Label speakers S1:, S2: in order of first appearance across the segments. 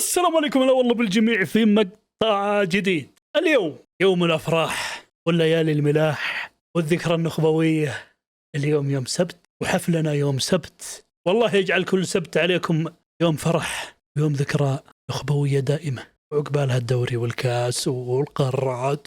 S1: السلام عليكم، هلا والله بالجميع في مقطع جديد. اليوم يوم الأفراح والليالي الملاح والذكرى النخبوية. اليوم يوم سبت وحفلنا يوم سبت، والله يجعل كل سبت عليكم يوم فرح ويوم ذكرى نخبوية دائمة، وعقبالها الدوري والكاس والقارات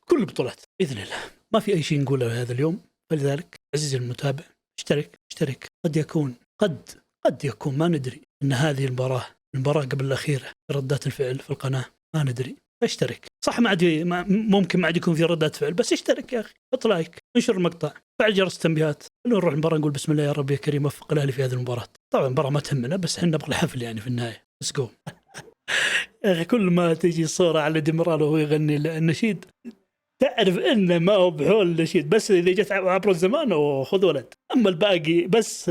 S1: كل البطولات بإذن الله. ما في أي شيء نقوله هذا اليوم، فلذلك عزيزي المتابع اشترك. قد يكون ما ندري أن هذه المباراة قبل الأخيرة ردات الفعل في القناة، ما ندري. اشترك صح، ممكن ما عاد يكون في ردات فعل، بس اشترك يا أخي، حط لايك، انشر المقطع، فعل جرس التنبيهات. نروح المباراة نقول بسم الله يا رب يا كريم وفق الأهلي في هذه المباراة. طبعا المباراة ما تهمنا، بس احنا نبغى الحفل يعني في النهاية. بس جو يا أخي، كل ما تجي صورة على ديمرال وهو يغني النشيد تعرف إنه ما هو بحول النشيد، بس إذا جت عبر الزمان وخذ ولد، أما الباقي بس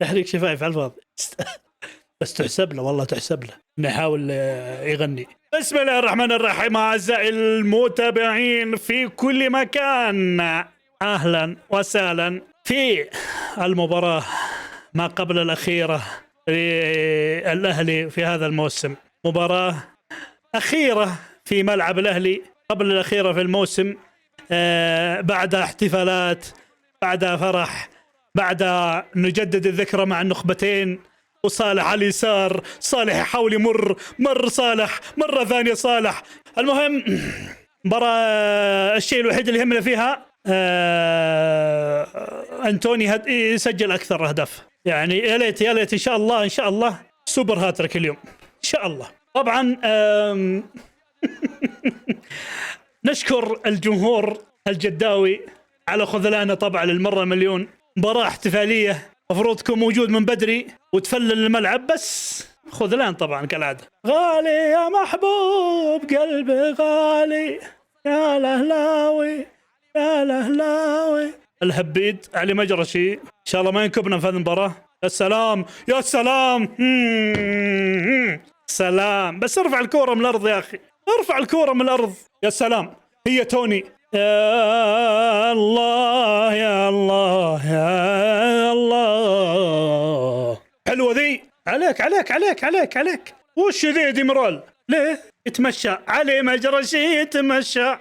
S1: تحريك شفايف على الفاضي. بس تحسب له، والله تحسب له انه يحاول يغني. بسم الله الرحمن الرحيم. اعزائي المتابعين في كل مكان، اهلا وسهلا في المباراة ما قبل الاخيرة للاهلي في هذا الموسم. مباراة اخيرة في ملعب الاهلي قبل الاخيرة في الموسم، بعد احتفالات، بعد فرح، بعد نجدد الذكرى مع النخبتين، وصالح على اليسار، صالح يحاول مر صالح مرة ثانية صالح. المهم مباراة الشيء الوحيد اللي يهمنا فيها أنتوني يسجل أكثر أهداف. يعني يا ليت إن شاء الله سوبر هاتريك اليوم إن شاء الله. طبعا نشكر الجمهور الجداوي على خذلانه طبعا للمرة مليون. مباراة احتفالية مفروض تكون موجود من بدري وتفلل الملعب، بس خذلان طبعا كالعادة. غالي يا محبوب قلبي غالي، يا الأهلاوي يا الأهلاوي. الهبيد علي مجرشي إن شاء الله ما ينكبنا في هذه المباراة. السلام يا سلام. سلام، بس ارفع الكورة من الأرض يا أخي، ارفع الكورة من الأرض. يا سلام، هي توني. يا الله يا الله يا الله. حلوة ذي. عليك. وش ذي ديمرال؟ ليه يتمشى علي مجرشي يتمشى؟ يا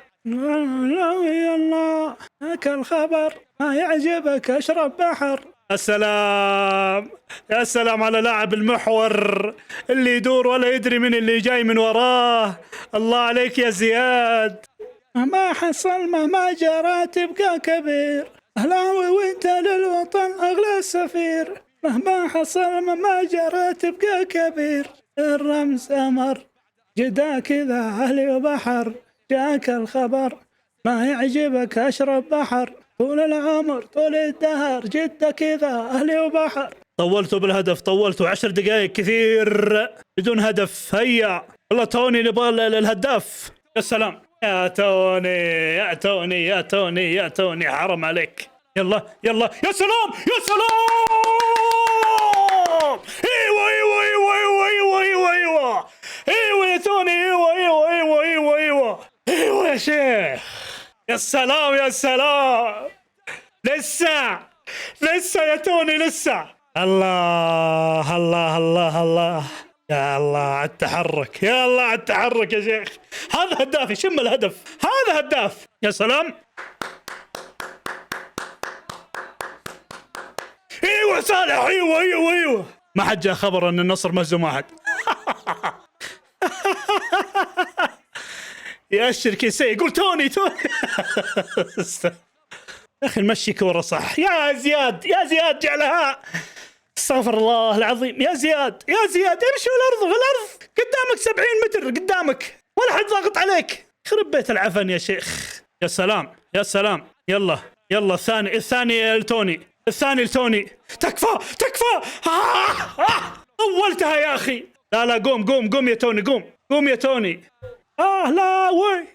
S1: الله هاك الخبر ما يعجبك اشرب بحر. السلام يا سلام على لاعب المحور اللي يدور ولا يدري من اللي جاي من وراه. الله عليك يا زياد. مهما حصل مهما جرى تبقى كبير، أهلاوي وانت للوطن أغلى سفير. مهما حصل مهما جرى تبقى كبير، الرمز أمر جدا كذا أهلي وبحر. جاك الخبر ما يعجبك أشرب بحر، طول العمر طول الدهر جدا كذا أهلي وبحر. طولتوا بالهدف، طولتوا 10 دقائق كثير بدون هدف. هيا والله توني نبغى الهداف. يا سلام يا توني حرام عليك. يلا يا سلام ايوه يا توني، ايوه يا شيخ. يا سلام لسه يا توني لسه. الله يا الله على التحرك، يا شيخ. هذا هداف، يشم الهدف، هذا هداف. يا سلام. ايوه صالح، ايوه ما حد جاء خبر ان النصر مهزوم واحد. يا الشركي يقول توني. يا اخي نمشي كوره صح يا زياد جعلها. استغفر الله العظيم يا زياد امشي في الارض قدامك 70 متر قدامك، ولا حد ضاغط عليك. خرب بيت العفن يا شيخ. يا سلام يلا الثاني لتوني. تكفى طولتها يا اخي. لا قوم يا توني. اهلاوي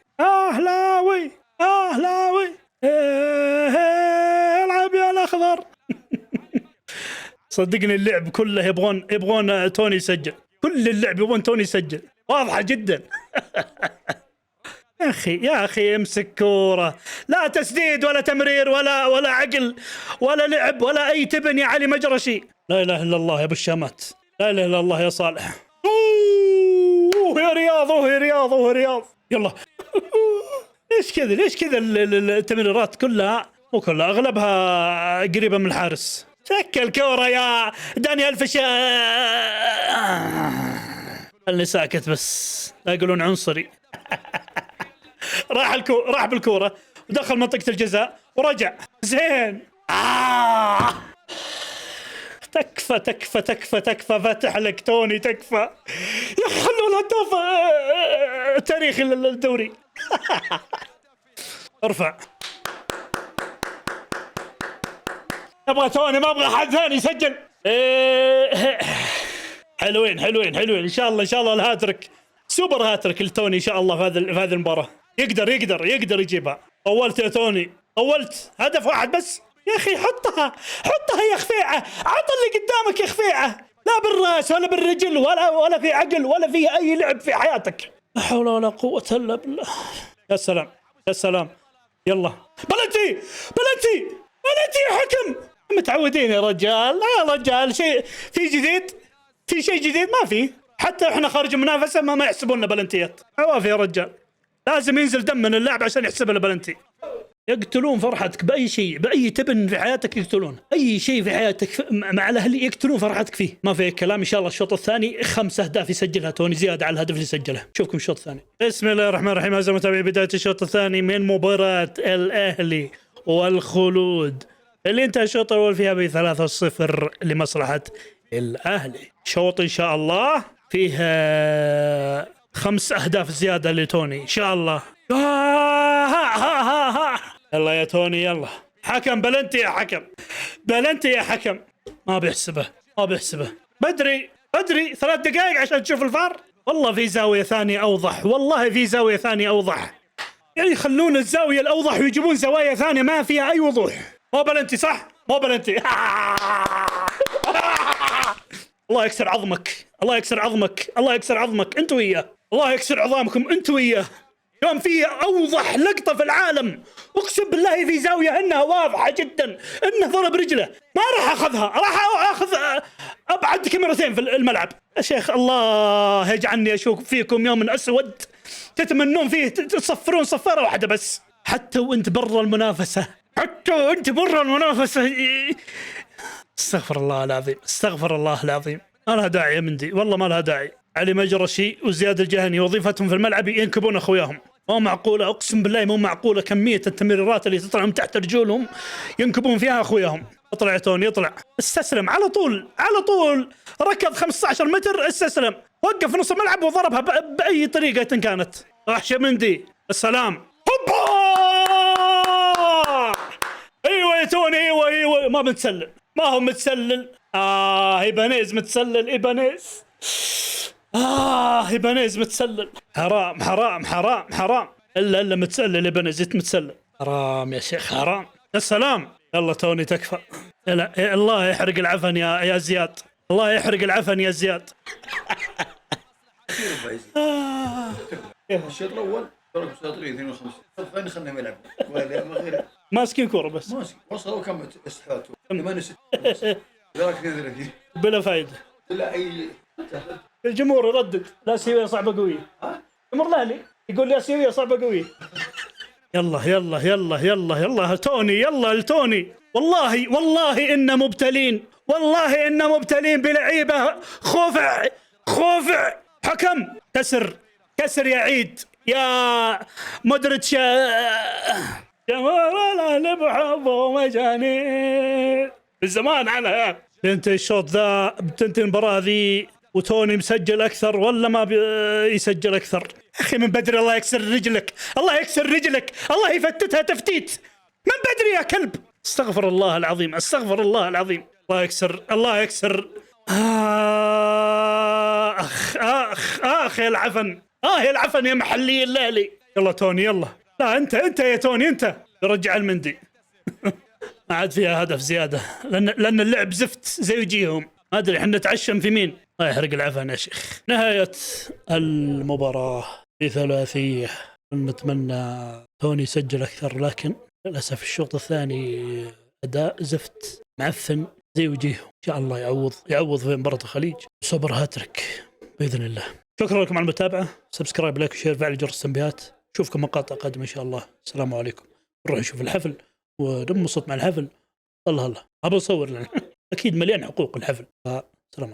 S1: العب يا الاخضر. صدقني اللعب كله يبغون توني يسجل، كل اللعب يبغون توني يسجل، واضحة جدا. يا أخي امسك كورة، لا تسديد ولا تمرير ولا عقل ولا لعب ولا أي تبن يا علي مجرشي. لا إله إلا الله يا أبو الشامات، لا إله إلا الله يا صالح. اوه يا رياض، اوه يا رياض، اوه يا رياض. يلا. ليش كذا التمريرات كلها، مو كلها، اغلبها قريبه من الحارس. شكل كوره يا داني الفش. خلني ساكت بس لا يقولون عنصري. راح بالكوره ودخل منطقه الجزاء ورجع زين. تكفى تكفى تكفى تكفى، فتح لك توني، تكفى يا خلوا الهداف تاريخ الدوري. ارفع. ابغى توني، ما ابغى حد ثاني يسجل. حلوين حلوين حلوين. ان شاء الله الهاتريك، سوبر هاتريك لتوني ان شاء الله في هذه المباراه. يقدر يجيبها. طولت يا توني، طولت. هدف واحد بس يا اخي. حطها يا خفيعه، عط اللي قدامك يا خفيعه. لا بالراس ولا بالرجل ولا في عقل ولا في اي لعب في حياتك. لا حول ولا قوه الا بالله. يا سلام يا سلام. يلا بلنتي يا حكم. متعودين يا رجال. يا رجال في شيء جديد ما في. حتى احنا خارج المنافسه ما يحسبون لنا بلنتيات. عوافي يا رجال، لازم ينزل دم من اللاعب عشان يحسب له بلنتي. يقتلون فرحتك باي شيء، باي تبن في حياتك يقتلون. اي شيء في حياتك مع الاهلي يقتلون فرحتك فيه. ما في كلام. ان شاء الله الشوط الثاني 5 أهداف يسجلها توني زياده على الهدف اللي سجله. نشوفكم الشوط الثاني. بسم الله الرحمن الرحيم. اعزائي المتابعين، بدايه الشوط الثاني من مباراه الاهلي والخلود اللي انتهى الشوط الاول فيها ب3-0 لمصلحه الاهلي. شوط ان شاء الله فيها 5 أهداف زياده لتوني ان شاء الله. يلا يا توني يلا. حكم بلنتي يا حكم. ما بيحسبه. بدري 3 دقائق عشان تشوف الفار. والله في زاويه ثانيه اوضح. يعني يخلون الزاويه الاوضح ويجيبون زوايا ثانيه ما فيها اي وضوح. مو بلنتي صح؟ مو بلنتي. الله يكسر عظمك انت وياه. الله يكسر عظامكم انت وياه. كان في اوضح لقطه في العالم، اقسم بالله في زاويه انها واضحه جدا انه ضرب رجله. ما راح اخذها، راح اخذ ابعد كاميرتين في الملعب. يا شيخ الله يجعلني اشوف فيكم يوم اسود تتمنون فيه تصفرون صفاره واحده بس. حتى وانت برا المنافسه. استغفر الله العظيم. ما لها داعي يا مندي، والله ما لها داعي. علي مجرشي وزياد الجهني وظيفتهم في الملعب ينكبون اخوياهم. مو معقوله، اقسم بالله مو معقوله كميه التمريرات اللي تطلع من تحت رجولهم ينكبون فيها اخوياهم. اطلع توني اطلع، استسلم على طول ركض 15 متر، استسلم، وقف نص الملعب وضربها باي طريقه كانت. وحش مندي السلام. هوبا. ايوه يا توني، ايوه ما بنتسلل، ما هو متسلل. ايبانيز متسلل، ايبانيز متسلل. حرام الا متسلل ايبانيز متسلل. حرام يا شيخ حرام. السلام. يلا توني تكفى. لا الله يحرق العفن يا زياد، الله يحرق العفن يا زياد.
S2: الشوط الاول ضرب مسيطرين 52 خلينا نلعب
S1: ماسكين كوره بس
S2: وصلوا كم استحواذ 68
S1: بلا فايده.
S2: لا اي
S1: الجمهور يردد لا سيويه صعبه قويه. جمهور الاهلي يقول لا سيويه صعبه قويه. يلا توني، يلا التوني. والله إن مبتلين بلعيبه خوفع. حكم كسر يا عيد يا مودريتش. جمهور الاهلي بحبه مجانين بالزمان على بنتي الشوط ذا. بتنتهي المباراه ذي وتوني مسجل اكثر ولا ما يسجل اكثر؟ اخي من بدري. الله يكسر رجلك، الله يفتتها تفتيت من بدري يا كلب. استغفر الله العظيم. الله يكسر. اخ يا العفن، يا العفن يا محلي الاهلي. يلا توني يلا. لا انت يا توني انت رجع المندي. ما عاد فيها هدف زياده لان اللعب زفت زي وجيههم. ما ادري احنا نتعشم في مين. الله يحرق العفن يا شيخ. نهايه المباراه بثلاثيه. نتمنى توني يسجل اكثر، لكن للاسف الشوط الثاني اداء زفت معفن زي وجيههم. ان شاء الله يعوض في مباراه الخليج سوبر هاتريك باذن الله. شكرا لكم على المتابعه، سبسكرايب لايك وشير فعل جرس التنبيهات. نشوفكم مقاطع قادمه ان شاء الله. السلام عليكم. نروح نشوف الحفل وننبسط مع الحفل. الله ابى اصور اكيد مليان حقوق الحفل. السلام عليكم.